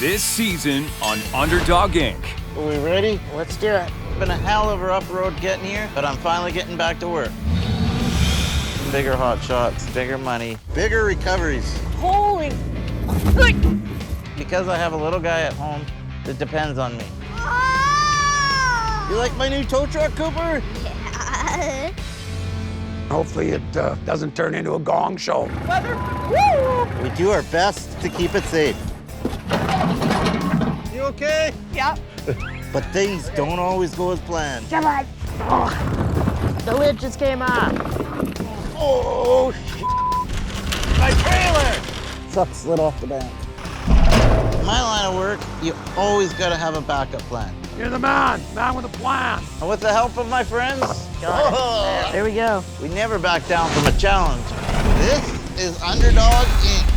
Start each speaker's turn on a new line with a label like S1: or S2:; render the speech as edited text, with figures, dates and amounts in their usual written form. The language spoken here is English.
S1: This season on Underdog Inc.
S2: Are we ready?
S3: Let's do it.
S2: It's been a hell of a rough road getting here, but I'm finally getting back to work. Bigger hot shots, bigger money, bigger recoveries.
S3: Holy.
S2: Because I have a little guy at home that depends on me. You like my new tow truck, Cooper?
S3: Yeah.
S4: Hopefully it doesn't turn into a gong show.
S2: We do our best to keep it safe. You okay?
S3: Yep.
S2: But things don't always go as planned.
S3: Come on. Oh. The lid just came off.
S2: Oh, my trailer!
S3: Truck slid off the bank.
S2: In my line of work, you always gotta have a backup plan.
S4: You're the man with a plan.
S2: And with the help of my friends,
S3: There we go.
S2: we never back down from a challenge. This is Underdog Inc.